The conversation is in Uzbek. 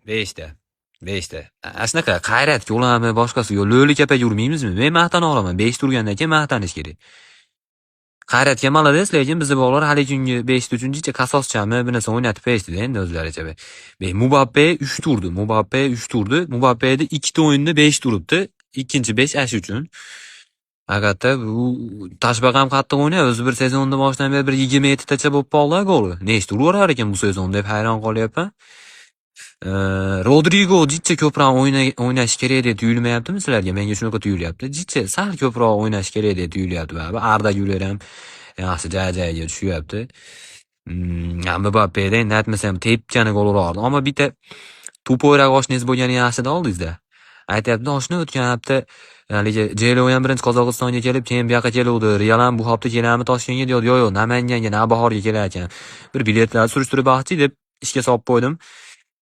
5 ta. 5 ta. Shunaqa Qayratga ularmi, boshqasiga lo'li kapaga urmaymizmi? Men maqtana olaman. 5 turgandan keyin maqtanish kerak. Qayratga молодец, lekin bizni bog'lar hali kungi 5 uchinchi qasoschami bir narsa o'ynatib qo'yishdi-da endi o'zlaricha. Mbappe 3 turdi. Mbappeda 2 ta o'yinda 5 turibdi. Ikkinchi 5 ash uchun. Albatta bu Toshbaqa ham qattiq o'ynaydi. O'zi bir sezonni boshidan beri bir 27 tacha bo'lib qoldi goli. Nechta uraverar ekan bu sezon deb hayron qolyapman. Rodrigo jicha ko'proq o'ynash kerak deb tuyulmayaptimi sizlarga? Menga shunaqa tuyulyapti. Jicha sal ko'proq o'ynash kerak deb tuyulyapti va Arda Güler ham yaxshi joy-joyiga tushyapti. Mbappeda endi aytmasam tepkani gol urardi, ammo bitta to'po'rak oshnangiz bo'lgani yaxshida oldingizda. Aytyapti, oshna o'tgan hafta haligi Jelo ham birinchi Qozog'istonga kelib, keyin bu yoqqa keluvdi. Real ham bu hafta keladimi Toshkentga deydi. Yo'q, Namanganga, Navbahorga kelar ekan. Bir biletlar surishtirib baxchi deb ishga solib qo'ydim.